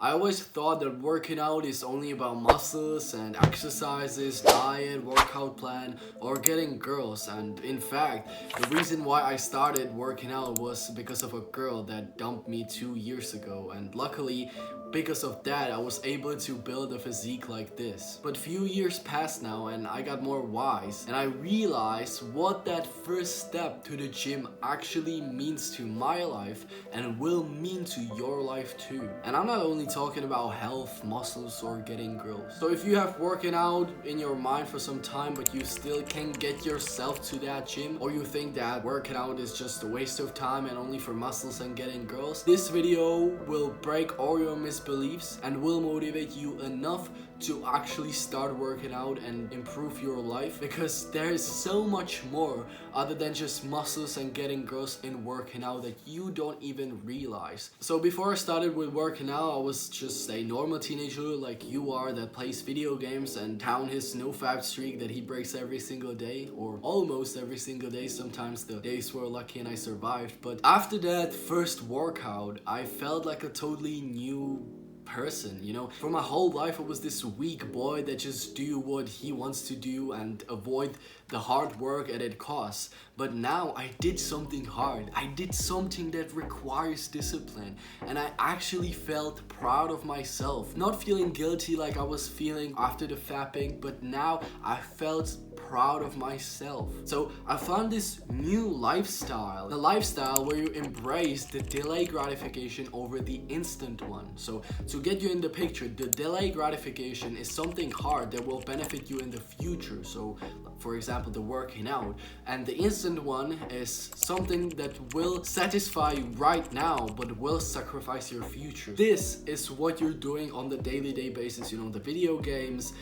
I always thought that working out is only about muscles and exercises, diet, workout plan, or getting girls. And in fact, the reason why I started working out was because of a girl that dumped me 2 years ago. And luckily, because of that, I was able to build a physique like this. But few years passed now and I got more wise and I realized what that first step to the gym actually means to my life and will mean to your life too. And I'm not only talking about health, muscles, or getting girls. So if you have working out in your mind for some time but you still can't get yourself to that gym, or you think that working out is just a waste of time and only for muscles and getting girls, this video will break all your misbeliefs and will motivate you enough to actually start working out and improve your life, because there is so much more other than just muscles and getting girls in working out that you don't even realize. So before I started with working out, I was just a normal teenager like you are that plays video games and down his no-fap streak that he breaks every single day, or almost every single day. Sometimes the days were lucky and I survived. But after that first workout, I felt like a totally new person, you know. For my whole life I was this weak boy that just do what he wants to do and avoid the hard work at it costs. But now I did something hard. I did something that requires discipline, and I actually felt proud of myself. Not feeling guilty like I was feeling after the fapping, but now I felt proud of myself. So I found this new lifestyle, the lifestyle where you embrace the delayed gratification over the instant one. So to get you in the picture, the delayed gratification is something hard that will benefit you in the future. So for example, the working out. And the instant one is something that will satisfy you right now but will sacrifice your future. This is what you're doing on the daily basis, you know, the video games,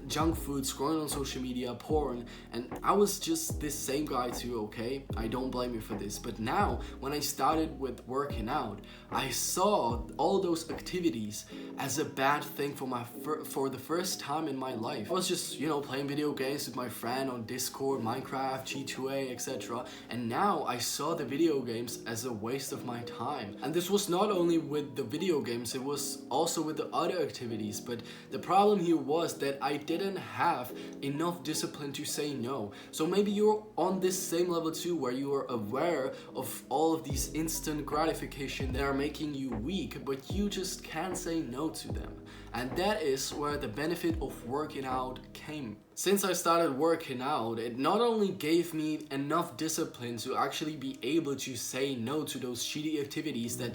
junk food, scrolling on social media, porn. And I was just this same guy too, okay? I don't blame you for this. But now when I started with working out, I saw all those activities as a bad thing for the first time in my life. I was just, you know, playing video games with my friend on Discord, Minecraft, G2A, etc. And now I saw the video games as a waste of my time. And this was not only with the video games, it was also with the other activities. But the problem here was that I didn't have enough discipline to say no. So maybe you're on this same level too, where you are aware of all of these instant gratification that are making you weak, but you just can't say no to them. And that is where the benefit of working out came. Since I started working out, it not only gave me enough discipline to actually be able to say no to those shitty activities that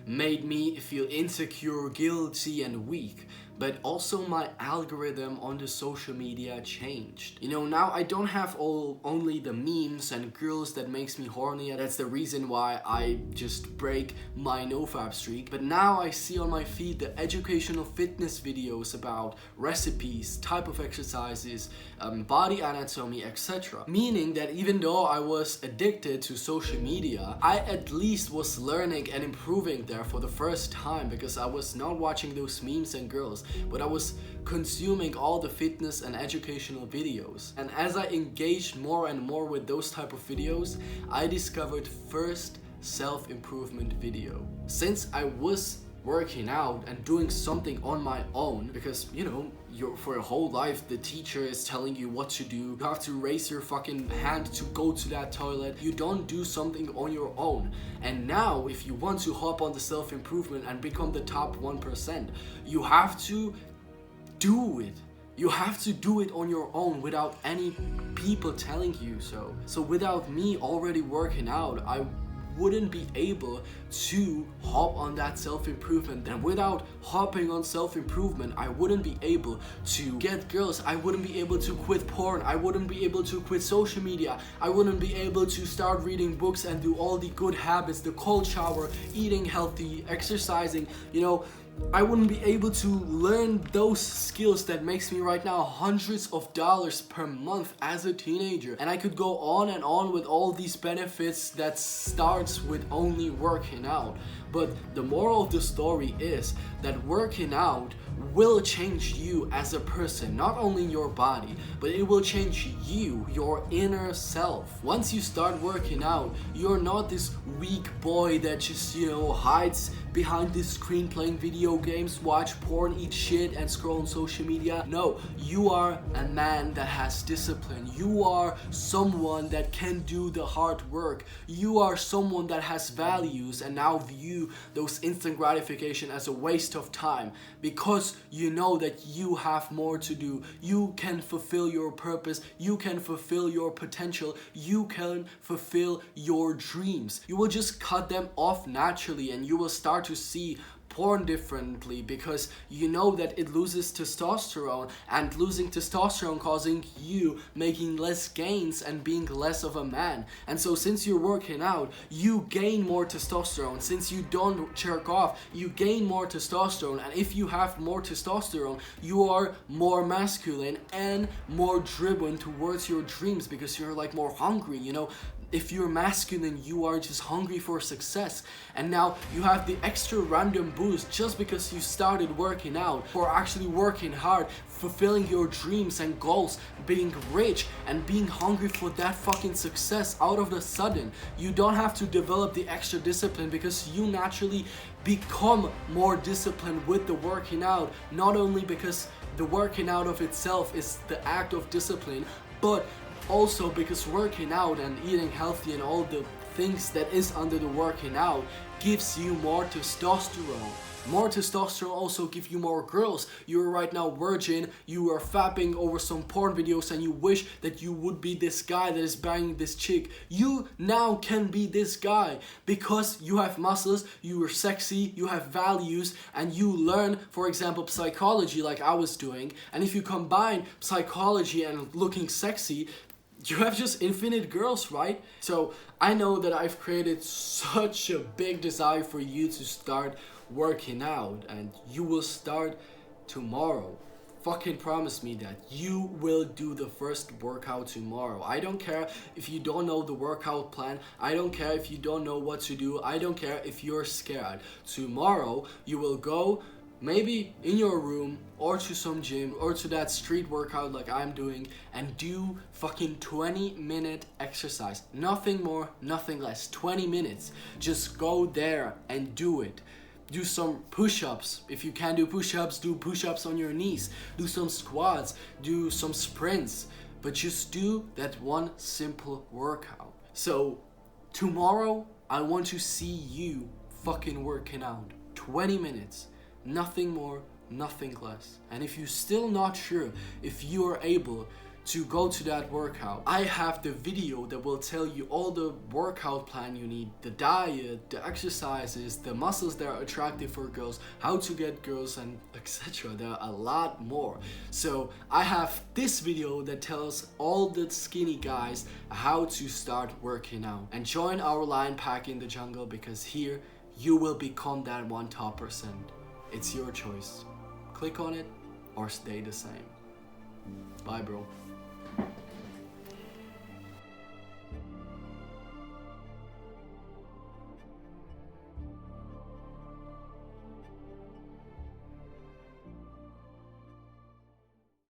made me feel insecure, guilty, and weak, but also my algorithm on the social media changed. You know, now I don't have only the memes and girls that makes me horny. That's the reason why I just break my nofap streak. But now I see on my feed the educational fitness videos about recipes, type of exercises, body anatomy, etc. Meaning that even though I was addicted to social media, I at least was learning and improving there for the first time, because I was not watching those memes and girls, but I was consuming all the fitness and educational videos. And as I engaged more and more with those type of videos, I discovered first self-improvement video. Since I was working out and doing something on my own, because you know, for your whole life the teacher is telling you what to do, you have to raise your fucking hand to go to that toilet, you don't do something on your own. And now if you want to hop on the self-improvement and become the top 1%, you have to do it. You have to do it on your own without any people telling you so. So without me already working out, I wouldn't be able to hop on that self-improvement. And without hopping on self-improvement, I wouldn't be able to get girls, I wouldn't be able to quit porn, I wouldn't be able to quit social media, I wouldn't be able to start reading books and do all the good habits, the cold shower, eating healthy, exercising, you know. I wouldn't be able to learn those skills that makes me right now hundreds of dollars per month as a teenager. And I could go on and on with all these benefits that starts with only working out. But the moral of the story is that working out will change you as a person, not only your body, but it will change you, your inner self. Once you start working out, you're not this weak boy that just, hides behind this screen playing video games, watch porn, eat shit, and scroll on social media. No, you are a man that has discipline. You are someone that can do the hard work. You are someone that has values and now view those instant gratification as a waste of time, because you know that you have more to do. You can fulfill your purpose. You can fulfill your potential. You can fulfill your dreams. You will just cut them off naturally, and you will start to see porn differently, because you know that it loses testosterone, and losing testosterone causing you making less gains and being less of a man. And so since you're working out, you gain more testosterone. Since you don't jerk off, you gain more testosterone, and if you have more testosterone, you are more masculine and more driven towards your dreams, because you're like more hungry. If you're masculine, you are just hungry for success, and now you have the extra random boost just because you started working out, or actually working hard, fulfilling your dreams and goals, being rich and being hungry for that fucking success out of the sudden. You don't have to develop the extra discipline, because you naturally become more disciplined with the working out, not only because the working out of itself is the act of discipline, but also because working out and eating healthy and all the things that is under the working out gives you more testosterone. More testosterone also gives you more girls. You're right now virgin, you are fapping over some porn videos, and you wish that you would be this guy that is banging this chick. You now can be this guy because you have muscles, you are sexy, you have values, and you learn, for example, psychology like I was doing. And if you combine psychology and looking sexy, you have just infinite girls, right? So I know that I've created such a big desire for you to start working out, and you will start tomorrow. Fucking promise me that you will do the first workout tomorrow. I don't care if you don't know the workout plan. I don't care if you don't know what to do. I don't care if you're scared. Tomorrow you will go maybe in your room or to some gym or to that street workout like I'm doing, and do fucking 20-minute exercise. Nothing more, nothing less. 20 minutes. Just go there and do it. Do some push-ups. If you can do push-ups, do push-ups on your knees. Do some squats, do some sprints. But just do that one simple workout. So tomorrow I want to see you fucking working out. 20 minutes. Nothing more, nothing less. And if you're still not sure if you are able to go to that workout, I have the video that will tell you all the workout plan you need, the diet, the exercises, the muscles that are attractive for girls, how to get girls, and etc. There are a lot more. So I have this video that tells all the skinny guys how to start working out. And join our lion pack in the jungle, because here you will become that one top percent. It's your choice. Click on it or stay the same. Bye, bro.